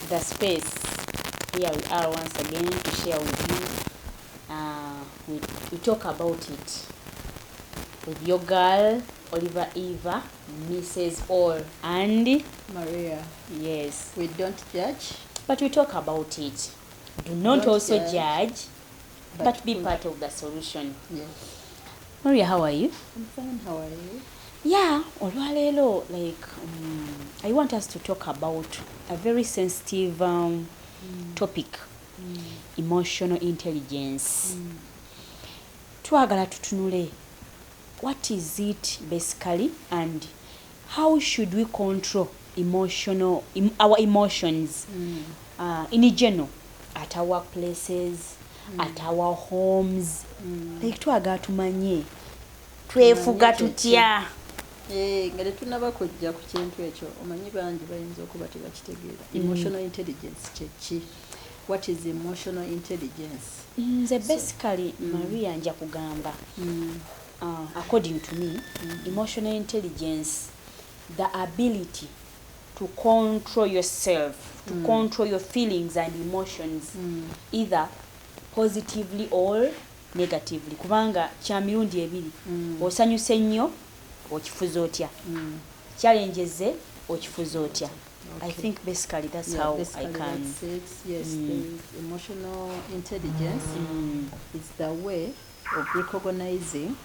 the space. Here we are once again to share with you. We talk about it with your girl, Oliver Eva, Mrs. All, and Maria. Yes. We don't judge. But we talk about it. Do not Don't also judge, judge, but be push. part of the solution. Yes. Maria, how are you? I'm fine. How are you? Yeah, olwaleero, I want us to talk about a very sensitive topic, emotional intelligence. Twagala tutunule, what is it basically, and how should we control our emotions in general, at our workplaces, at our homes. Like twagala tumanye twefuga tutya. Nga tetunaba kujja ku kintu ekyo omanyi bangi bayinza okuba tebakitegeera. Emotional intelligence kyeki? What is emotional intelligence? Nze basically Maria nja kugamba, according to me, emotional intelligence, the ability to control yourself, to control your feelings and emotions, either positively or negatively. Kubanga kya mirundi ebiri, osanyuse nnyo okifuza otya, challenges okifuza otya. I think basically that's how I can. That's it. Yes, there is emotional intelligence. It's the way of recognizing,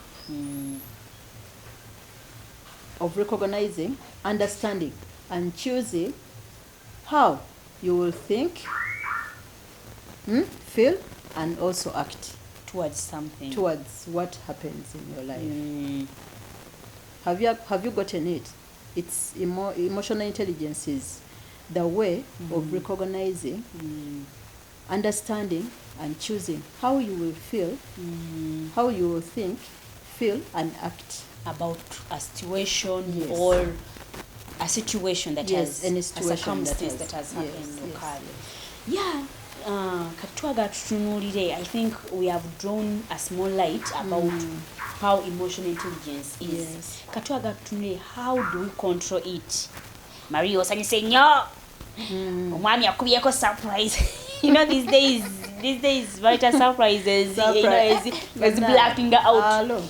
understanding, and choosing how you will think, feel, and also act Towards something. towards what happens in your life. Have you gotten it? It's emotional intelligence is the way of recognizing, understanding, and choosing how you will feel, how you will think, feel, and act About a situation Yes. or a situation that Yes, has any a situation circumstance that that has has- happened yes, locally. Yeah. Katwaga tutunulire, I think we have drawn a small light about how emotional intelligence is. Yes. Katwaga tutunulire, how do we control it? Maria osanyuse nnyo. Omwami akubyeko surprise. You know these days writer surprises, you know, is blacking out. Hello.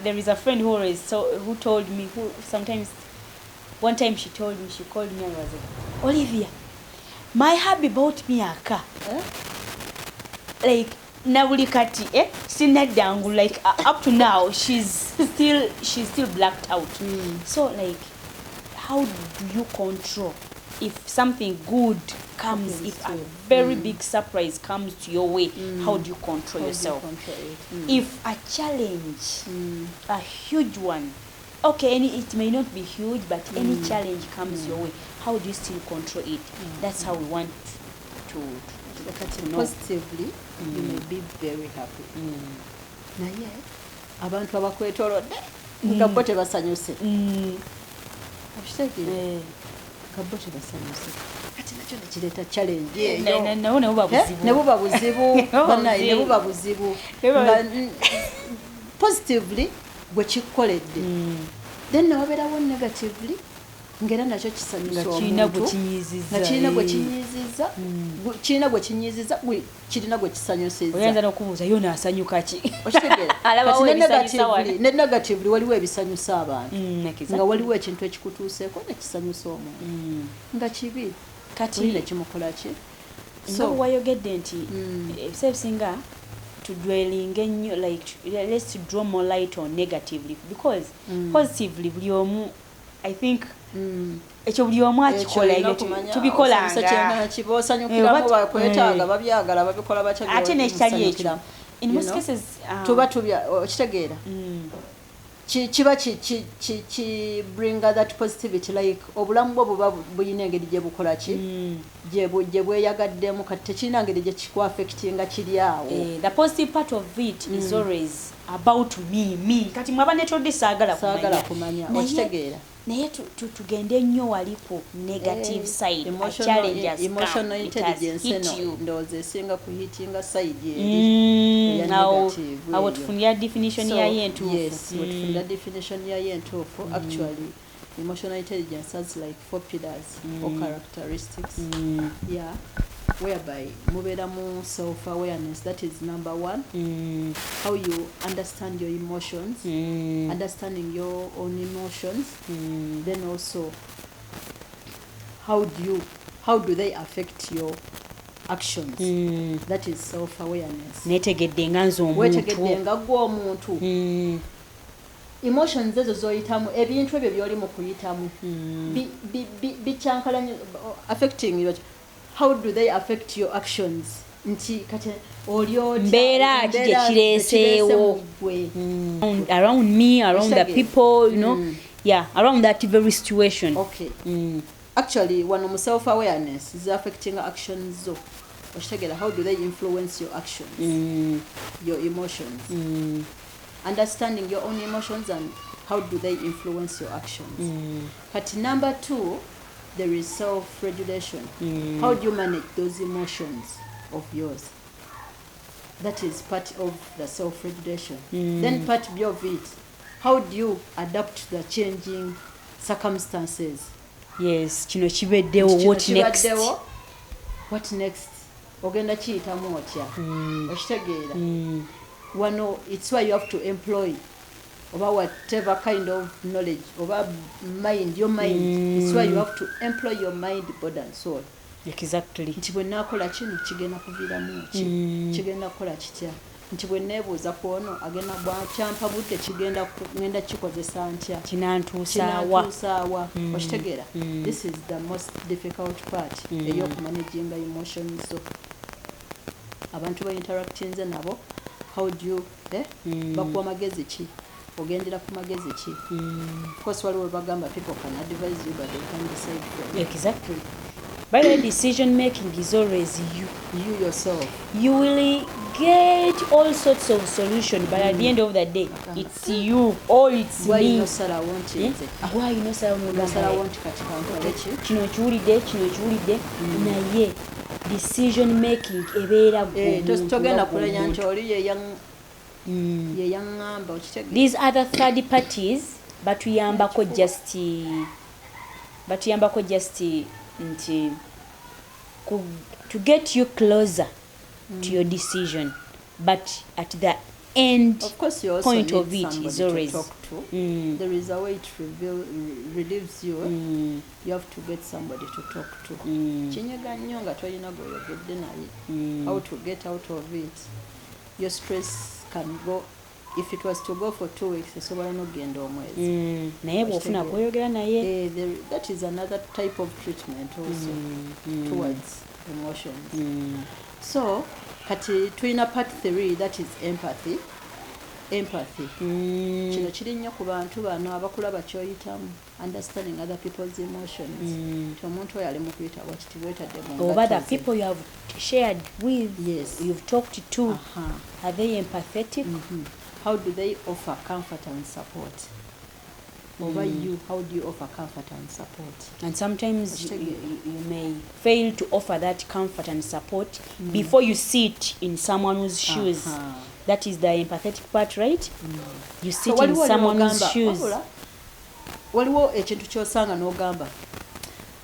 There is a friend who told me, one time she called me and was like, Olivia, my hubby bought me a car. Like nabuli kati sinaddangu, like up to now she's still blacked out. So like, how do you control if something good comes, if a very big surprise comes to your way? How do you control yourself? If a challenge, a huge one, okay, it may not be huge, but any challenge comes your way, how do you still control it? That's how we want to know. Positively, you may be very happy. Naye abantu abakwetoolodde nga bo tebasanyuse. Okitegeera? Nga bo tebasanyuse. Kati nakyo nekireeta challenge eyo. Ne buba buzibu. Ne buba buzibu. Bannaye ne buba buzibu. Positively bwe kikkoledde. Then newabeerawo negatively ngera nakyo kisanyusa omuntu. Kirina gwe kinyiizizza. Kirina gwe kinyiizizza, kirina gwe kisanyusizza. Oyinza n'okubuuza yo naasanyuka ki? Okitegeera? Alabawo ebisanyusa wano. Ne negatively waliwo ebisanyusa abantu. Nga waliwo ekintu ekikutuuseeko ne kisanyusa omuntu. Nga kibi. Kati Oli ne kimukola ki? So wayogedde nti ebiseebisinga tudwelinga ennyo, like let's draw more light on negatively, because positively buli omu, I think ekyo buli omu akikola, tubikolanga kibosanyukiramu bakwetaaga babyagala babikola batya ate nekitali ekyo in most cases tuba okitegeera kiba ki bring that positivity, like obulamu bwo buba buyina engeri gye bukola ki gye bweyagaddemu, kati tekirina ngeri gye kikuaffectinga kiri awo. The positive part of it is always about me. Kati mwaba netodde saagala kumanya. Okitegeera? Naye tugende nnyo wali ku negative side, a challenge has emotional come, intelligence it has hit you. Ndowooza esinga kuhitinga side eya negative. Awo tufunira definition yayo entuufu. Yes, tufunira definition yayo entuufu. Actually emotional intelligence has like 4 pillars or characteristics. Yeah, whereby muberamu self-awareness, that is number 1. How you understand your emotions, understanding your own emotions. Then also, how do they affect your actions? That is self-awareness. netegedde nga nze Wetegedde nga gwe omuntu. Emotions ezo zoyitamu, ebintu ebyo byoli mu kuyitamu bicyankalanya affecting you. How do they affect your actions? Nti kati olyo mbeera ki gye kireeseewo around me, around the people, you know. Yeah, around that very situation. Okay. Actually, one of self-awareness is affecting actions. So, how do they influence your actions, your emotions? Understanding your own emotions and how do they influence your actions. But number 2, there is self-regulation. How do you manage those emotions of yours? That is part of the self-regulation. Then part B of it, how do you adapt to the changing circumstances? Yes, kino kibeddewo, what next? What next? Ogenda kiyitamu otya? Okitegeera? Wano, it's why you have to employ over whatever kind of knowledge, over mind, your mind. It's why you have to employ your mind, body and soul. Exactly. Nti bwe naakola kino kigenda kuviiramu ki? Kigenda kukola kitya? Nti bwe neebuuza ku ono agenda bwakyampa budde ngenda kikozesa ntya? Kinantuusaawa. Okitegeera? This is the most difficult part ey'okumanaginga emotions zo. Abantu ba interactinze nabo, how do you bakuwa magezi ki? Ogendera ku magezi ki? Of course waliwo bagamba people can advise you but they can't decide for you. Exactly. By the way, decision making is always you. You yourself. You will get all sorts of solutions, but at the end of the day, it's you or it's Why me. you know Sarah won't Why you know Sarah won't katika nkole ki? Kino kiwulidde naye decision making ebeera gwe. Togenda kulenya nti oli ye yaŋŋamba okitegeera. These other third parties batuyambako just nti to get you closer to your decision, but at the end of course you also point need of it is always to talk to. There is a way it relieves you. You have to get somebody to talk to. Kinyega nnyo nga tolina gw'oyogedde naye. How to get out of it. Your stress can go. If it was to go for 2 weeks, esobola n'ogenda omwezi. Naye bw'ofuna gw'oyogera naye. That is another type of treatment also towards emotions. So, kati tulina part 3, that is empathy. Kino kiri nnyo ku bantu bano abakulaba kyoyitamu, understanding other people's emotions. Omuntu oyo ali mu kuyita wakiti bwetadde mu ngalo. Or the people you have shared with, yes, you've talked to, are they empathetic? How do they offer comfort and support? Over you, how do you offer comfort and support? And sometimes you may fail to offer that comfort and support before you sit in someone's shoes. That is the empathetic part, right? You sit in someone's shoes. Waliwo ekintu ky'osanga n'ogamba,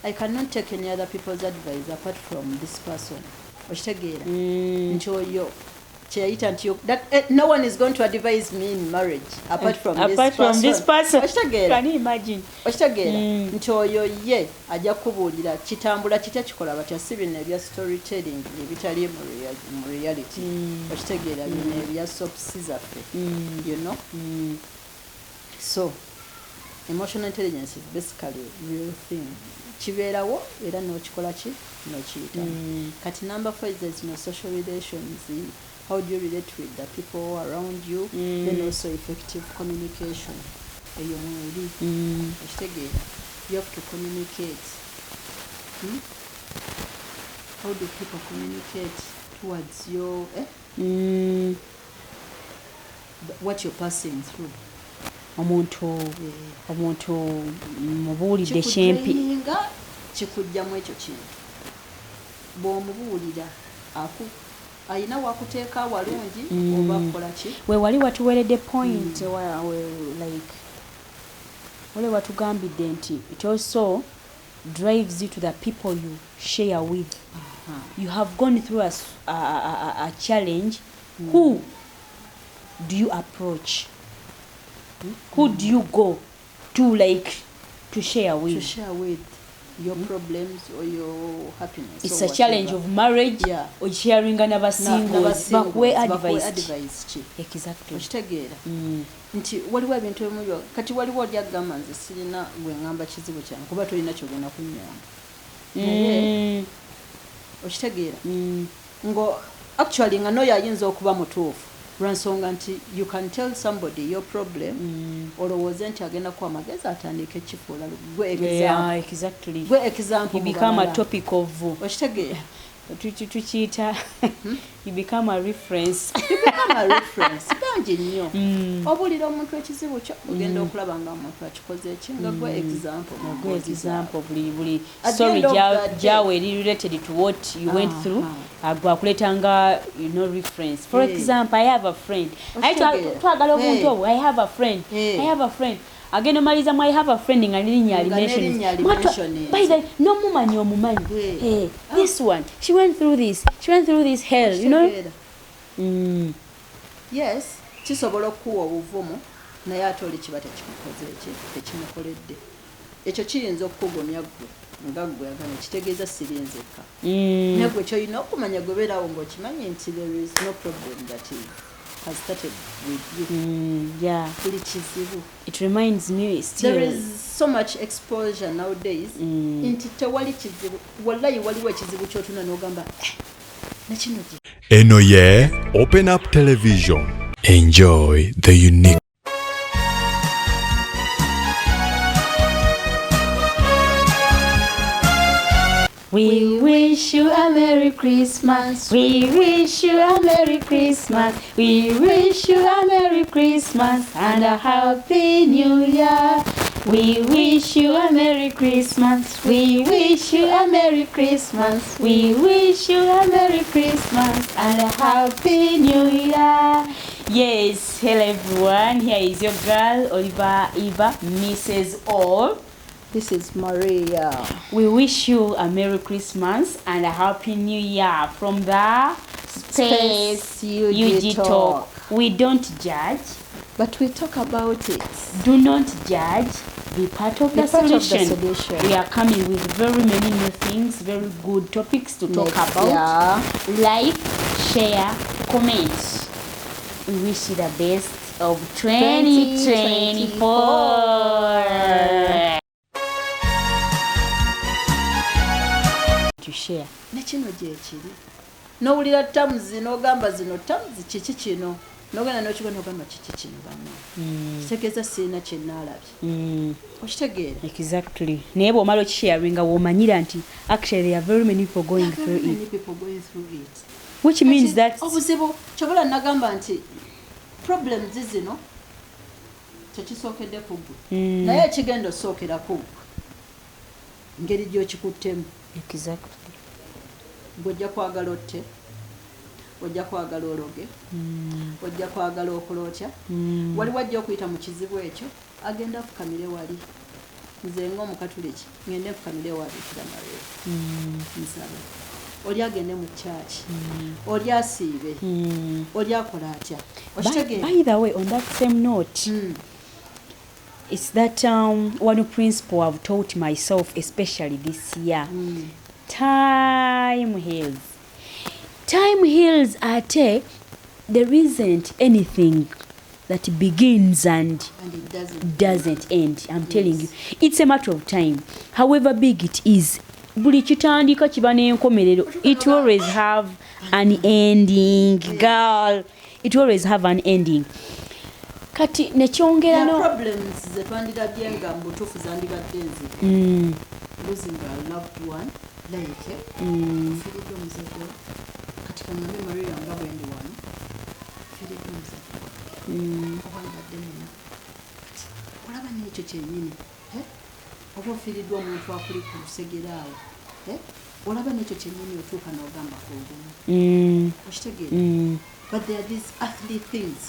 I cannot take any other people's advice apart from this person. Okitegeera? Nti oyo no one is going to advise me in marriage apart from this person. Can you imagine? Nti oyo ye ajja kubuulira kitambula kitya kikola batya, si bino ebya storytelling ebitali mu reality. Okitegeera bino ebya soaps zaffe. You know? So emotional intelligence is basically real thing. Kibeerawo era n'okikola ki n'okiyitamu. Kati number 4 is there's no social relations. How do you relate with the people around you? Then also effective communication. You have to communicate. How do people communicate towards your what you're passing through? Omuntu mubuulidde kyempi kikujjamu ekyo kintu bw'omubuulira ayina wakuteeka walungi oba kukola ki? We wali watuweeredde point like ole watugambidde nti it also drives you to the people you share with. You have gone through a challenge. Who do you approach? Who do you go to, like, to share with? To share with your problems or your happiness. It's or a challenge whatever. of marriage, Yeah. or sharing n'abasingles. Bakuwe advice ki. Exactly. Okitegeera nti waliwo ebintu ebimu kati waliwo oli agamba nze sirina gwe ŋŋamba kizibu kyange kuba tolina kyogenda kunnyamba naye okitegeera ngo actually nga n'oyo ayinza okuba mutuufu lwansonga nti you can tell somebody your problem olowooze nti agenda kuwa amagezi atandika ekifuula gwe example you become a topic of okitegeera tukiyita you become a reference bangi nnyo obuulira omuntu ekizibu kyo ogenda okulaba nga omuntu akikoze eki nga gwe example buli story gyawe eri related to what you went through gwakuleetanga reference. For example, I have a friend twagala obuntu obwo I have a friend agenda omaliza mu I have a friend nga nerinnya alimention by the n'omumanyi omumanyi this one she went through this hell, you know. Yes, kisobola okuwa obuvumu naye ate oli kiba tekimukoledde ekyo kiyinza okukugumya ggwe nga ggwe agana kitegeeza sirinzeka naye gwe kyolina okumanya gobeerawo ng'okimanyi nti there is no problem that has started with you. Buli kizibu. It reminds me still. There is so much exposure nowadays. Nti tewali kizibu. Wallahi waliwo ekizibu ky'otuna n'ogamba nakino ki. Eno ye Open Up Television. Enjoy the unique. We wish you a Merry Christmas. We wish you a Merry Christmas. We wish you a Merry Christmas and a Happy New Year. We wish you a Merry Christmas. We wish you a Merry Christmas. We wish you a Merry Christmas and a Happy New Year. Yes, hello everyone. Here is your girl, Oliver Eva, Mrs. All. This is Maria. We wish you a Merry Christmas and a Happy New Year from the Space UG Talk. We don't judge, but we talk about it. Do not judge. Be part of the solution. We are coming with very many new things, very good topics to talk about. Like, share, comment. We wish you the best of 2024. To share. Nekino gyekiri. N'owulira tamuzi n'ogamba zino tamuzi kiki kino. N'ogenda n'okigona n'ogamba kiki kino banna. Kitegeeza sirina kye nnaalabye. Okitegeera? Exactly. Naye bw'omala okisharinga w'omanyira nti actually there are very many people going through it. Which means that obuzibu kyobola nagamba nti problems zino tekisookedde ku ggwe. Naye ekigenda osookera ku ggwe. Ngeri gy'okikuttemu. Exactly. Ojja kwagala otte, ojja kwagala ologe, ojja kwagala okulootya. Waliwo ajja okuyita mu kizibu ekyo agenda afukamire wali. Nze ng'omukatuliki ngende nfukamire wali kiramaliro. Nsaba. Oli agende mu church. Oli asiibe. Oli akola atya. By the way, on that same note, it's that one principle I've taught myself, especially this year. Time heals. Time heals. Ate, there isn't anything that begins and it doesn't end. I'm telling you, it's a matter of time. However big it is, buli kitandika kiba n'enkomerero. It will always have an ending, girl. It will always have an ending. Kati nekyongera no problems ze twandirabye nga mbutuufu zandibadde nzi losing a loved one like firidde omuzadde kati kangambe Maria nga bwendi wano firidde omuzadde oba mbadde nina kati olaba n'ekyo kyennyini oba ofiriddwa omuntu akuli ku lusegeraawo olaba n'ekyo kyennyini otuuka n'ogamba kugumu okitegeera but there are these earthly things.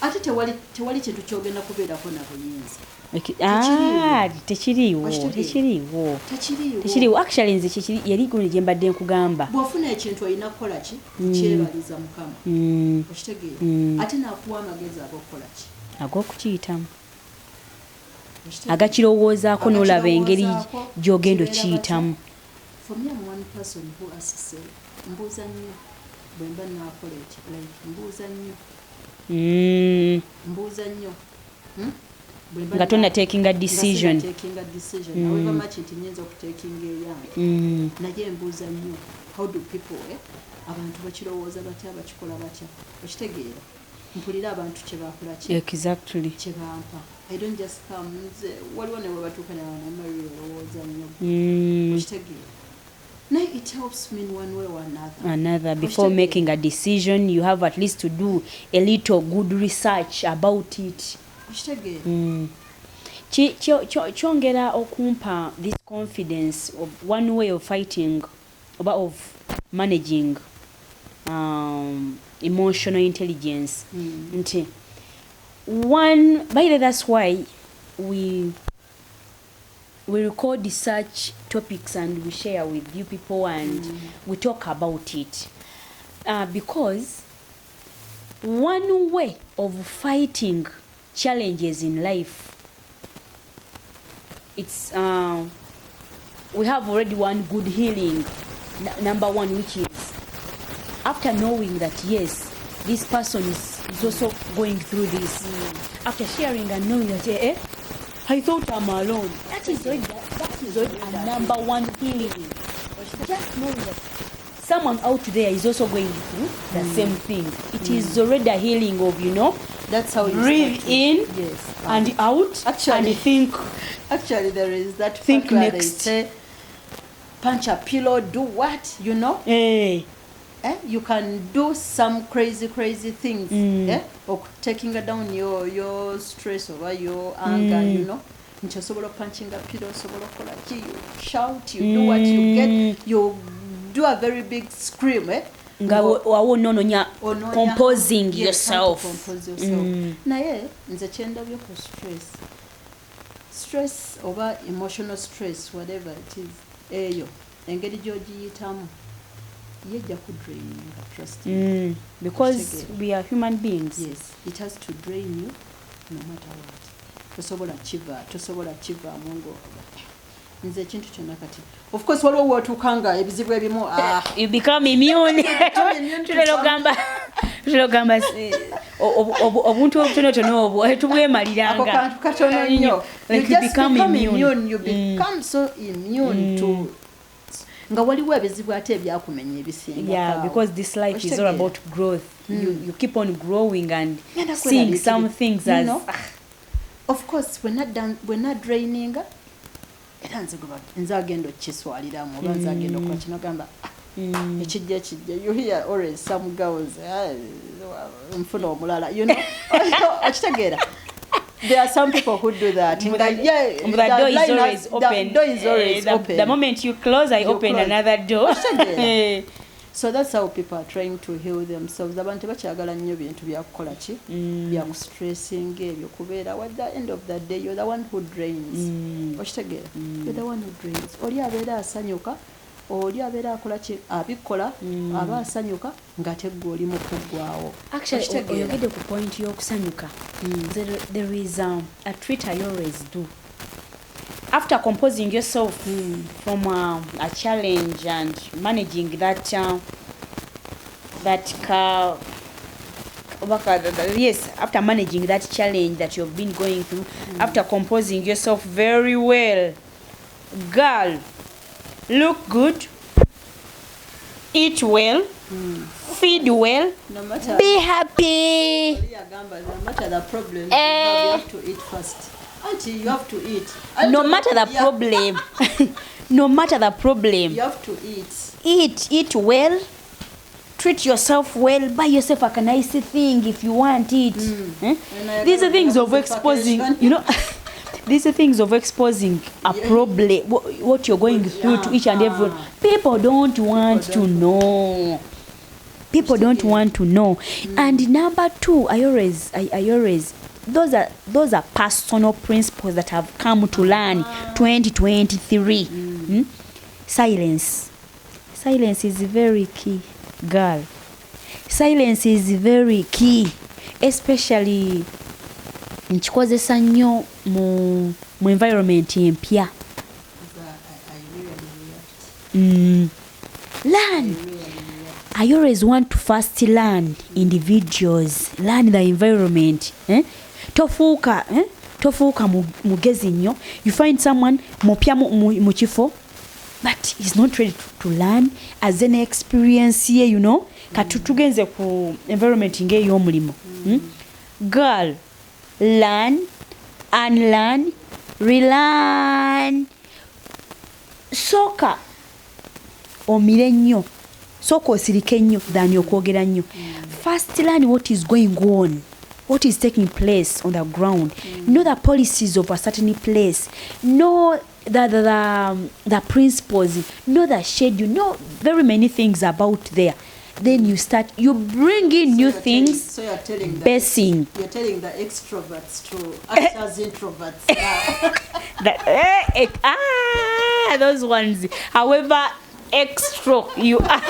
ate tewali kintu kyogenda kubeerako na buyinza. Tekiriiwo. Actually nze yali gundi gye mbadde nkugamba. Bw'ofuna ekintu olina kukola ki? Kyebaliza Mukama. Okitegeera. Ate n'akuwa amagezi ag'okukola ki? Ag'okukiyitamu. Agakirowoozaako n'olaba engeri gy'ogenda okiyitamu. For me, I'm one person who asks, mbuuza nnyo bwe mba naakola eki, like mbuuza nnyo. Nga taking a decision. However much nti nnyinza okutekinga eyange. Naye mbuuza nnyo. How do people, abantu bakirowooza batya, bakikola batya? Okitegeera. Mpulira abantu kye baakola ki? Exactly. Kye bampa. I don't just come, waliwo ne bwe batuuka n'amalowooza nnyo. Okitegeera. Now it helps me in one way or another. Before making a decision, you have at least to do a little good research about it. Kyongera okumpa this confidence of one way of fighting, of managing emotional intelligence. One, by the way, that's why we record such topics and we share with you people and we talk about it. Because one way of fighting challenges in life, it's we have already one good healing. Number one, which is after knowing that yes, this person is also going through this. After sharing and knowing that I thought I'm alone. That is already a number one healing. Just knowing that someone out there is also going through the same thing. It is already a healing of, that's how you breathe in and out and think. Actually, there is that think next. They say, punch a pillow, do what, you can do some crazy things, or taking down your stress or your anger, nti osobola punching a pillow, osobola kola ki, you shout, you do what you get, you do a very big scream, nga wawononya composing yourself. Naye nze kyendabye ku stress oba emotional stress, whatever it is, eyo engeri gy'ogiyitamu yejja ku draining, trust me. Because we are human beings. Yes, it has to drain you no matter what. Tosobola kivaamu ng'okola. Nze ekintu kyonna kati. Of course waliwo wootuukanga ebizibu ebimu. You become immune. Tulogamba obuntu obutonotono obwo tubwemaliranga. Ako kantu katono nnyo. You just become immune. You become so immune to nga waliwo ebizibu ate ebyakumenya ebisinga. Yeah, because this life is all about growth. You keep on growing and seeing some things as of course we're not draining. Era nze agenda okukiswaliramu oba nze agenda okukola kino gamba ekijja you hear always some girls nfuna omulala okitegeera. There are some people who do that. The door is always open. The door is always open. The moment you close, I open another door. So that's how people are trying to heal themselves. Abantu bakyagala nnyo bintu byakukola ki bya ku stressing ebyo kubeera at the end of the day you're the one who drains. Okitegeera? You're the one who drains. Oli abeera asanyuka, oli abeera akola ki abikola aba asanyuka ng'ate ggwe oli mu kuggwaawo. Actually, oyogedde ku point y'okusanyuka. There is a treat I always do. After composing yourself from a challenge and managing after managing that challenge that you've been going through, after composing yourself very well, girl, look good, eat well, feed well, be happy. No matter the problem, you have to eat first. Auntie, you have to eat. No matter the problem. No matter the problem. You have to eat. Eat well. Treat yourself well. Buy yourself a nice thing if you want it. These are things of exposing, these are things of exposing a problem, what you're going through to each and everyone. People don't want to know. People don't want to know. And number two, I always those are personal principles that have come to learn 2023. Silence is very key, girl. Silence is very key, especially nkikozesa nnyo mu environment empya. Learn. I always want to first learn individuals, learn the environment. Tofuuka mugezi nnyo. You find someone mupya mu kifo, but he's not ready to learn as an experience here, you know. Katutugenze ku environment ng'ey'omulimu. Girl, learn, unlearn, relearn. Soka omire nnyo, soka osirike nnyo than okwogera nnyo. First learn what is going on, what is taking place on the ground. Know the policies of a certain place. Know the principles. Know the schedule. Know very many things about there. Then you bring in new things. So you're telling basing. You're telling the extroverts to act as introverts now. Those ones. However, extra you are.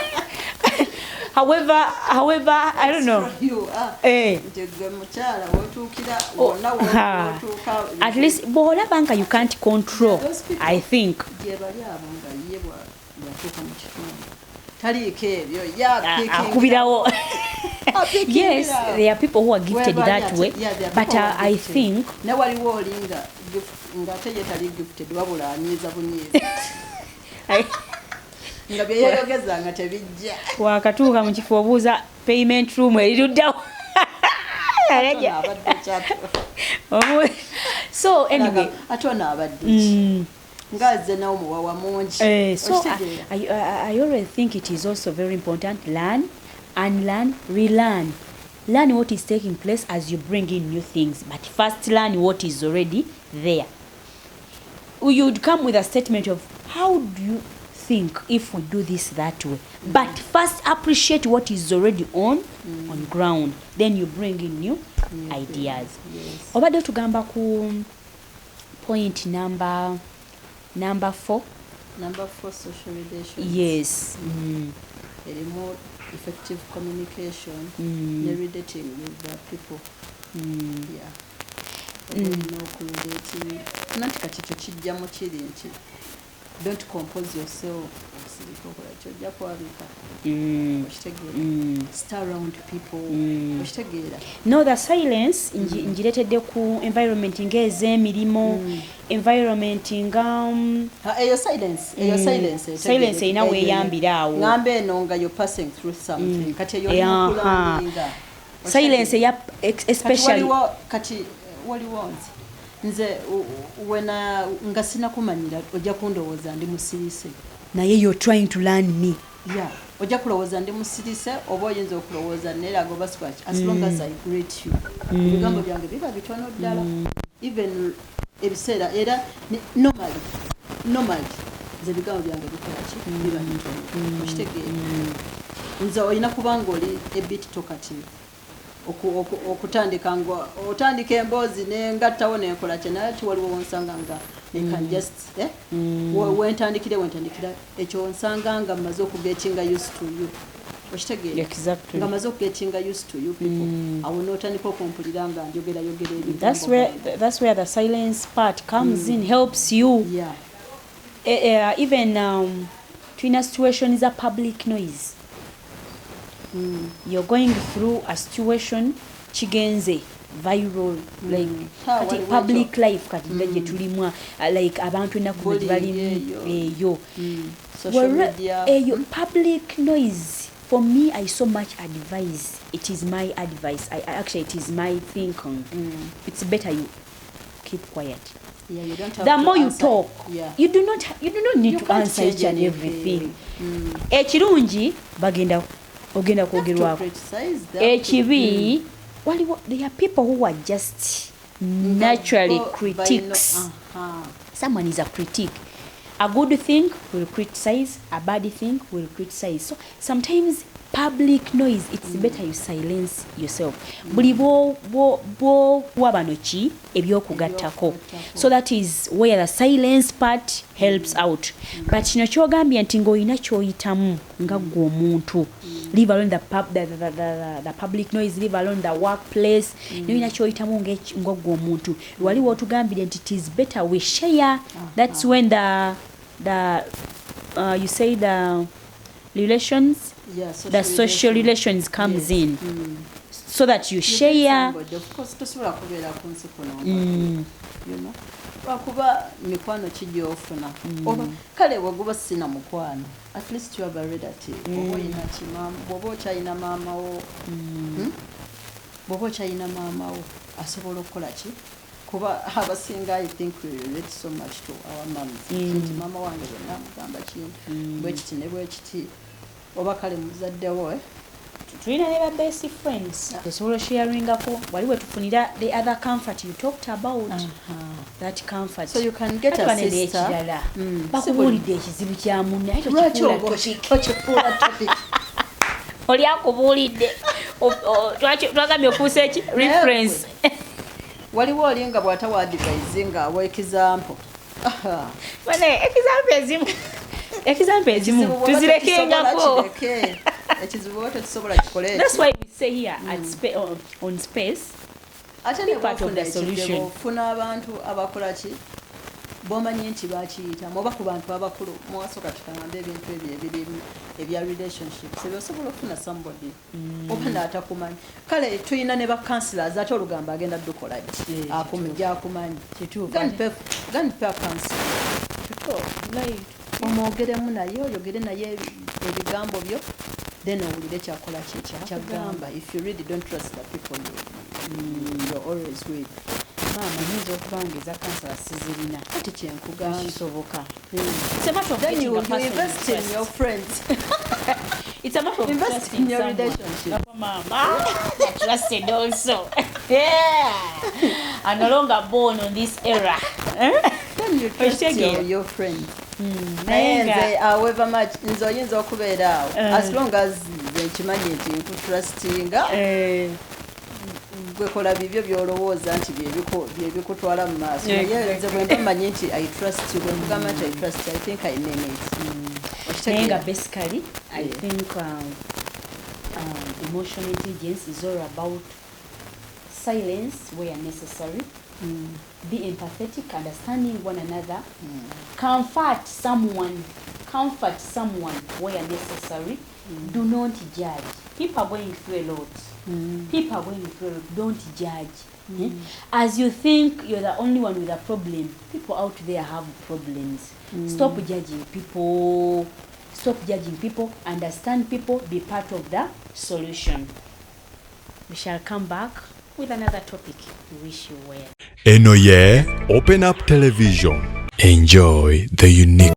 However, I don't know. You are. At least, bola banka you can't control. I think. Yes, there are people who are gifted that way, but I think wakatuuka mu kifo obuuza payment room eriruddawo. So anyway, so I always think it is also very important. Learn, unlearn, relearn. Learn what is taking place as you bring in new things, but first learn what is already there. You would come with a statement of how do you think if we do this that way, but first appreciate what is already on ground, then you bring in new ideas. Obadde tugamba ku point number 4. Number 4, social relations. Yes. A more effective communication, relating with the people. Yeah. Nanti kati kyo kijjamu kiri nti don't compose yourself. Stay around people. No, the silence njiretedde ku environment ng'ez'emirimu, environment nga silence erina weeyambira awo. Ngambe eno nga you're passing through something. Kati eyo silence especially kati waliwo nze nga sinakumanyira ojja kundowooza ndi musirise, naye you're trying to learn me. Yeah, ojja kulowooza ndi musirise oba oyinza okulowooza neraga oba swatch as long as I greet you. Ebigambo byange biba bitono ddala. Even ebiseera era normally nze ebigambo byange bikola ki biba bitono. Okitegeera nze olina kubanga oli a bit talkative. Okutandika ngo otandika emboozi nengattawo nenkola kyena waliwo wonsanga nga can just wentandikira ekyo onsanga nga maze okugetinga used to you. Okitegeera exactly nga maze okugetinga used to you people awo nootandika okumpulira nga njogera ebigambo. That's where the silence part comes in, helps you. Yeah. Even twina situation is a public noise. You're going through a situation chigenze viral like kati public life kati ndaje tulimwa like abantu enaku bali eyo social media public noise. For me, I so much advise, it is my advice, actually it is my thinking, it's better you keep quiet. Yeah, you don't have the to more answer. You talk, you do not need you to answer each and everything. Ekirungi bagenda ogenda kwogerwako. Ekibi waliwo there are people who are just naturally critics. Someone is a critic. A good thing will criticize, a bad thing will criticize. So sometimes public noise, it's better you silence yourself. Buli bw'owa bano ki ebyokugattako, so that is where the silence part helps out. But kino kyogambye nti ng'olina ky'oyitamu nga ggwe omuntu, leave alone the public noise, leave alone the workplace, n'olina ky'oyitamu nga ggwe omuntu. Wali w'otugambire nti it is better we share. That's when the you say the relations, the social relations comes in, so that you share. Of course, tosobola kubeera ku nsi kuno, you know, lwakuba mikwano kijja ofuna oba kale bweguba sina mukwano, at least you have a relative. Bw'oba oyina kimama, bw'oba okyayina maama wo, bw'oba okyayina maama wo asobola okukola ki? Kuba abasinga I think we relate so much to our moms. Nti maama wange bwenna amugamba kintu bwekiti ne bwekiti, oba kale muzadde wo tulina ne ba best friends tesobola sharingako. Wali we tufunira the other comfort you talked about, that comfort. So you can get a sister. Bakubuulidde ekizibu kya munne ate tokifuula topic. oli akubuulidde twagambye okuusa eki reference. Waliwo oli nga bw'atawa advice nga awa example. Example ezimu tuzirengako. Ekizibu tetusobola kikole. That's why we say here at on space. Ate ne bw'ofuna ekizibu ofuna abantu abakola ki bw'omanyi nti bakiyitamu, oba ku bantu abakulu mwasooka tukaŋŋambe ebintu ebyo ebirimu ebya relationships ebyo osobola okufuna somebody oba n'atakumanyi. Kale tulina ne bacounselors ate olugambo agenda dukola ki akumujja akumanyi ganipa counselor omwogeremu naye oyogere naye ebigambo byo then owulire kyakola kyagamba. If you really don't trust the people you're always with. Maama nyinza okubangeza kansala sizirina kati kyenkugamba kisoboka. Then you invest in your friends. It's a matter of invest in your relationship. Mama, trusted also. Yeah. I'm no longer born on this era. Then you trust your friends. Naye however much nze oyinza okubeera awo as long as nze nkimanyi nti nkutrustinga gwekola bibyo byolowooza nti byebikutwala mu maaso. Naye nze bwe mba mmanyi nti I trust you, bwe nkugamba nti I trust you, I think I mean it. Naye nga basically I think emotional intelligence is all about silence where necessary. Be empathetic, understanding one another, comfort someone where necessary. Do not judge. People are going through a lot. Don't judge. As you think you're the only one with a problem, people out there have problems. Stop judging people. Understand people, be part of the solution. We shall come back with another topic. We wish you well. Eno ye Open Up Television. Enjoy the unique.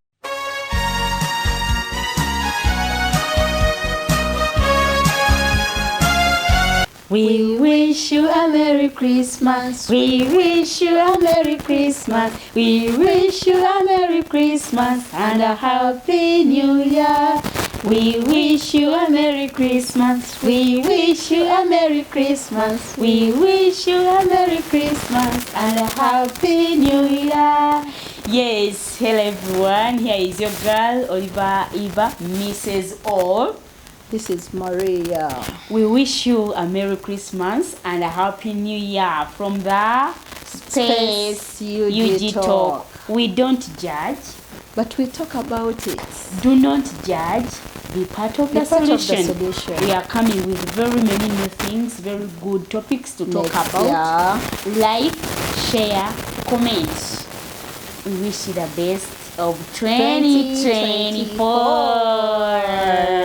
We wish you a Merry Christmas. We wish you a Merry Christmas. We wish you a Merry Christmas and a Happy New Year. We wish you a Merry Christmas. We wish you a Merry Christmas. We wish you a Merry Christmas and a Happy New Year. Yes, hello everyone. Here is your girl, Oliver Eva, Mrs. All. This is Maria. We wish you a Merry Christmas and a Happy New Year from the Space UG Talk. We don't judge, but we talk about it. Do not judge. Be part of the solution. We are coming with very many new things, very good topics to talk about. Like, share, comment. We wish you the best of 2024.